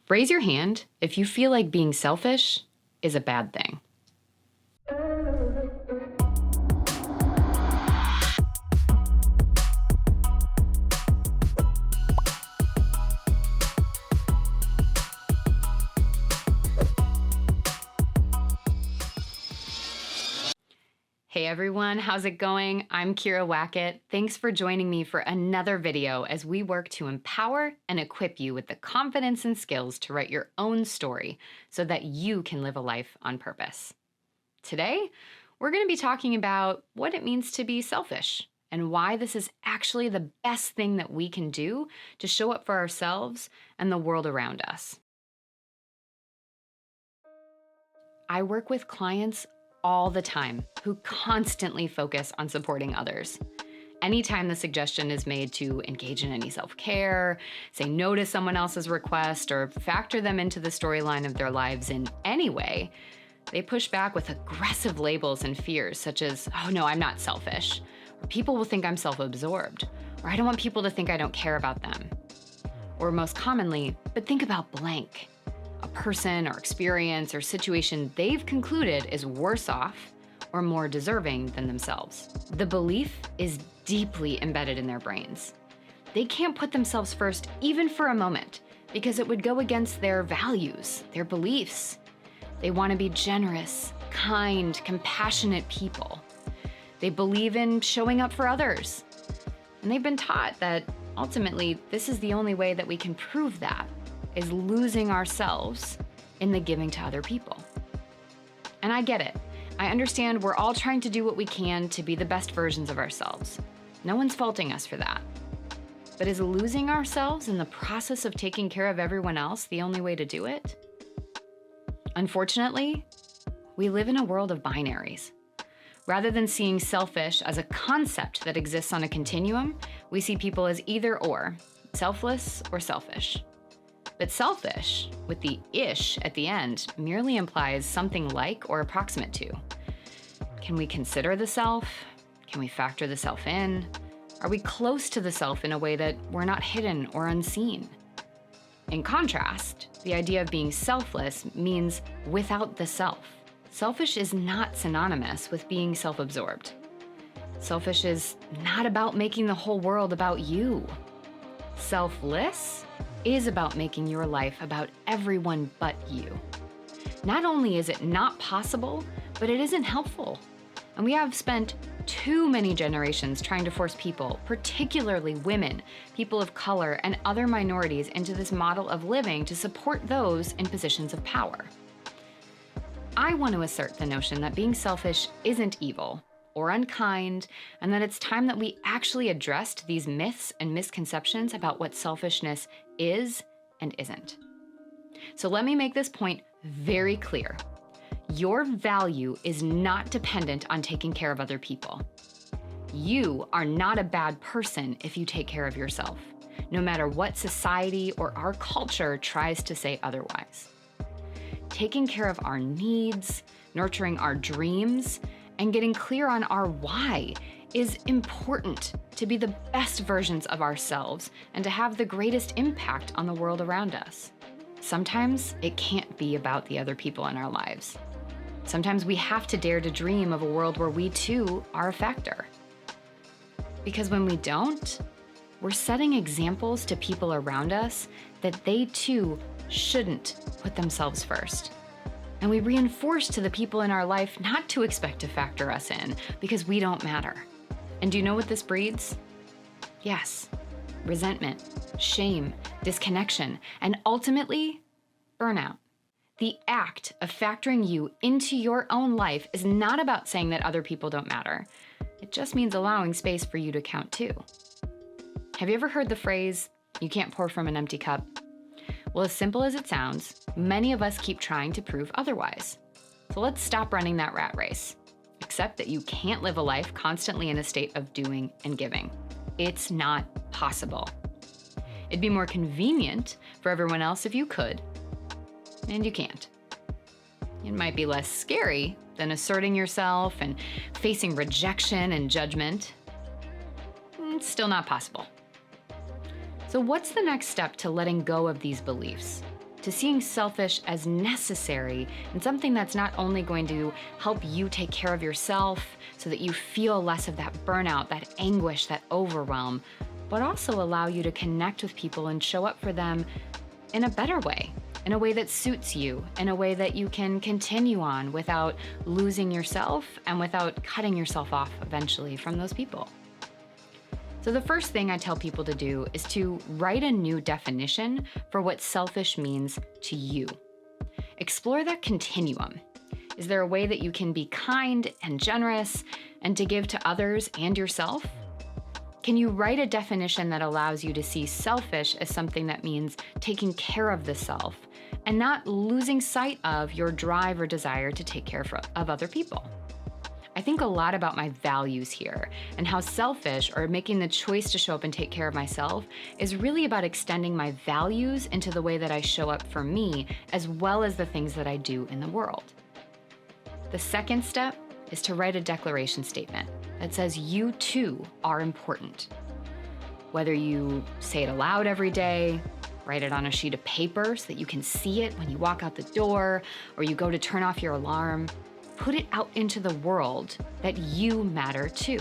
Raise your hand if you feel like being selfish is a bad thing. Hey everyone, how's it going? I'm Kira Wackett. Thanks for joining me for another video as we work to empower and equip you with the confidence and skills to write your own story so that you can live a life on purpose. Today, we're going to be talking about what it means to be selfish and why this is actually the best thing that we can do to show up for ourselves and the world around us. I work with clients all the time who constantly focus on supporting others. Anytime the suggestion is made to engage in any self-care, say no to someone else's request, or factor them into the storyline of their lives in any way, they push back with aggressive labels and fears such as, oh no, I'm not selfish, or people will think I'm self-absorbed, or I don't want people to think I don't care about them. Or most commonly, but think about blank. A person or experience or situation they've concluded is worse off or more deserving than themselves. The belief is deeply embedded in their brains. They can't put themselves first even for a moment because it would go against their values, their beliefs. They want to be generous, kind, compassionate people. They believe in showing up for others. And they've been taught that ultimately this is the only way that we can prove that, is losing ourselves in the giving to other people. And I get it. I understand we're all trying to do what we can to be the best versions of ourselves. No one's faulting us for that. But is losing ourselves in the process of taking care of everyone else the only way to do it? Unfortunately, we live in a world of binaries. Rather than seeing selfish as a concept that exists on a continuum, we see people as either or, selfless or selfish. But selfish, with the ish at the end, merely implies something like or approximate to. Can we consider the self? Can we factor the self in? Are we close to the self in a way that we're not hidden or unseen? In contrast, the idea of being selfless means without the self. Selfish is not synonymous with being self-absorbed. Selfish is not about making the whole world about you. Selfless is about making your life about everyone but you. Not only is it not possible, but it isn't helpful. And we have spent too many generations trying to force people, particularly women, people of color, and other minorities into this model of living to support those in positions of power. I want to assert the notion that being selfish isn't evil or unkind, and that it's time that we actually addressed these myths and misconceptions about what selfishness is and isn't. So let me make this point very clear. Your value is not dependent on taking care of other people. You are not a bad person if you take care of yourself, no matter what society or our culture tries to say otherwise. Taking care of our needs, nurturing our dreams, and getting clear on our why is important to be the best versions of ourselves and to have the greatest impact on the world around us. Sometimes it can't be about the other people in our lives. Sometimes we have to dare to dream of a world where we too are a factor. Because when we don't, we're setting examples to people around us that they too shouldn't put themselves first. And we reinforce to the people in our life not to expect to factor us in because we don't matter. And do you know what this breeds? Yes, resentment, shame, disconnection, and ultimately, burnout. The act of factoring you into your own life is not about saying that other people don't matter. It just means allowing space for you to count too. Have you ever heard the phrase, you can't pour from an empty cup? Well, as simple as it sounds, many of us keep trying to prove otherwise. So let's stop running that rat race. Accept that you can't live a life constantly in a state of doing and giving. It's not possible. It'd be more convenient for everyone else if you could, and you can't. It might be less scary than asserting yourself and facing rejection and judgment. It's still not possible. So what's the next step to letting go of these beliefs? to seeing selfish as necessary and something that's not only going to help you take care of yourself so that you feel less of that burnout, that anguish, that overwhelm, but also allow you to connect with people and show up for them in a better way, in a way that suits you, in a way that you can continue on without losing yourself and without cutting yourself off eventually from those people. So the first thing I tell people to do is to write a new definition for what selfish means to you. Explore that continuum. Is there a way that you can be kind and generous and to give to others and yourself? Can you write a definition that allows you to see selfish as something that means taking care of the self and not losing sight of your drive or desire to take care of other people? I think a lot about my values here and how selfish, or making the choice to show up and take care of myself, is really about extending my values into the way that I show up for me, as well as the things that I do in the world. The second step is to write a declaration statement that says you too are important. Whether you say it aloud every day, write it on a sheet of paper so that you can see it when you walk out the door or you go to turn off your alarm, put it out into the world that you matter too.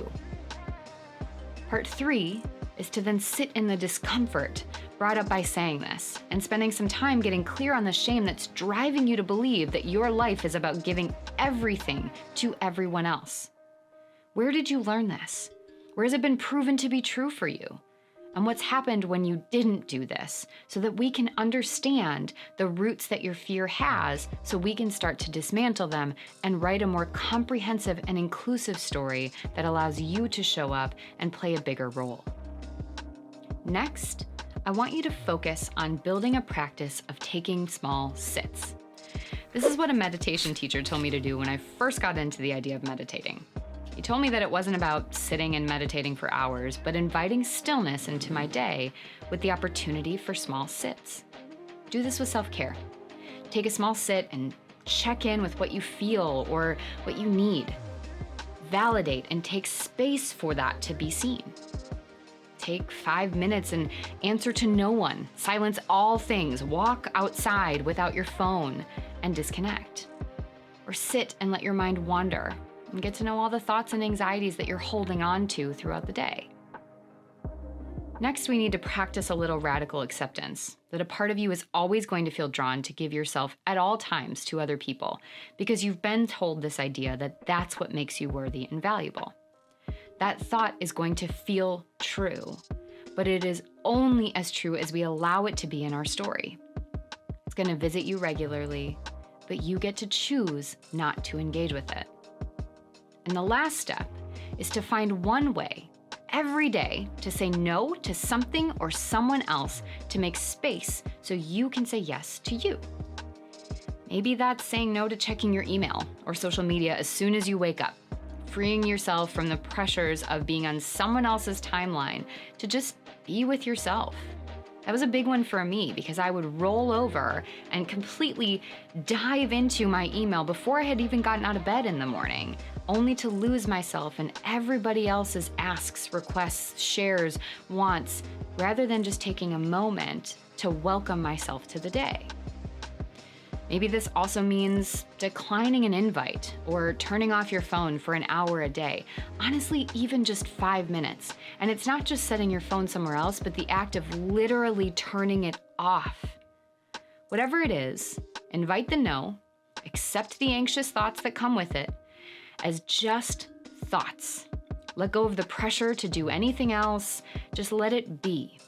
Part 3 is to then sit in the discomfort brought up by saying this and spending some time getting clear on the shame that's driving you to believe that your life is about giving everything to everyone else. Where did you learn this? Where has it been proven to be true for you? And what's happened when you didn't do this, so that we can understand the roots that your fear has, so we can start to dismantle them and write a more comprehensive and inclusive story that allows you to show up and play a bigger role. Next, I want you to focus on building a practice of taking small sits. This is what a meditation teacher told me to do when I first got into the idea of meditating. He told me that it wasn't about sitting and meditating for hours, but inviting stillness into my day with the opportunity for small sits. Do this with self-care. Take a small sit and check in with what you feel or what you need. Validate and take space for that to be seen. Take 5 minutes and answer to no one. Silence all things. Walk outside without your phone and disconnect. Or sit and let your mind wander and get to know all the thoughts and anxieties that you're holding on to throughout the day. Next, we need to practice a little radical acceptance, that a part of you is always going to feel drawn to give yourself at all times to other people because you've been told this idea that that's what makes you worthy and valuable. That thought is going to feel true, but it is only as true as we allow it to be in our story. It's going to visit you regularly, but you get to choose not to engage with it. And the last step is to find one way every day to say no to something or someone else to make space so you can say yes to you. Maybe that's saying no to checking your email or social media as soon as you wake up, freeing yourself from the pressures of being on someone else's timeline to just be with yourself. That was a big one for me because I would roll over and completely dive into my email before I had even gotten out of bed in the morning, only to lose myself in everybody else's asks, requests, shares, wants, rather than just taking a moment to welcome myself to the day. Maybe this also means declining an invite or turning off your phone for an hour a day. Honestly, even just 5 minutes. And it's not just setting your phone somewhere else, but the act of literally turning it off. Whatever it is, invite the no, accept the anxious thoughts that come with it as just thoughts. Let go of the pressure to do anything else. Just let it be.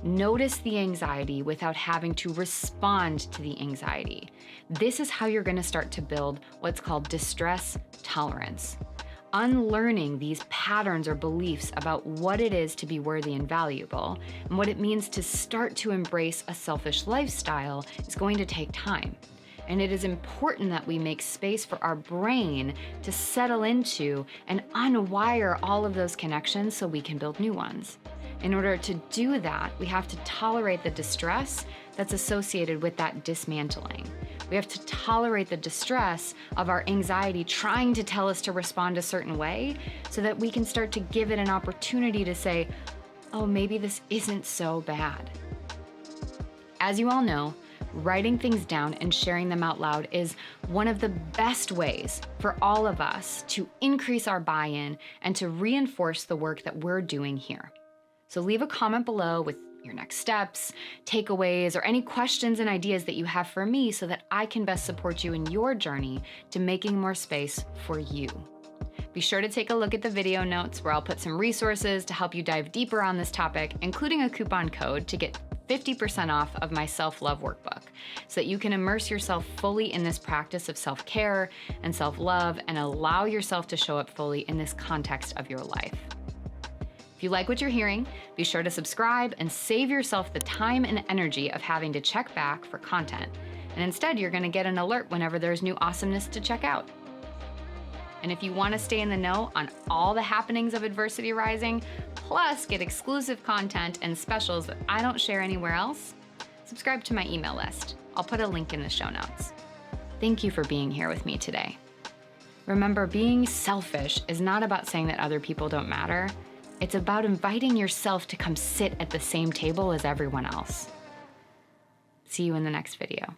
Notice the anxiety without having to respond to the anxiety. This is how you're going to start to build what's called distress tolerance. Unlearning these patterns or beliefs about what it is to be worthy and valuable and what it means to start to embrace a selfish lifestyle is going to take time. And it is important that we make space for our brain to settle into and unwire all of those connections so we can build new ones. In order to do that, we have to tolerate the distress that's associated with that dismantling. We have to tolerate the distress of our anxiety trying to tell us to respond a certain way so that we can start to give it an opportunity to say, oh, maybe this isn't so bad. As you all know, writing things down and sharing them out loud is one of the best ways for all of us to increase our buy-in and to reinforce the work that we're doing here. So leave a comment below with your next steps, takeaways, or any questions and ideas that you have for me so that I can best support you in your journey to making more space for you. Be sure to take a look at the video notes where I'll put some resources to help you dive deeper on this topic, including a coupon code to get 50% off of my self-love workbook so that you can immerse yourself fully in this practice of self-care and self-love and allow yourself to show up fully in this context of your life. If you like what you're hearing, be sure to subscribe and save yourself the time and energy of having to check back for content. And instead, you're going to get an alert whenever there's new awesomeness to check out. And if you want to stay in the know on all the happenings of Adversity Rising, plus get exclusive content and specials that I don't share anywhere else, subscribe to my email list. I'll put a link in the show notes. Thank you for being here with me today. Remember, being selfish is not about saying that other people don't matter. It's about inviting yourself to come sit at the same table as everyone else. See you in the next video.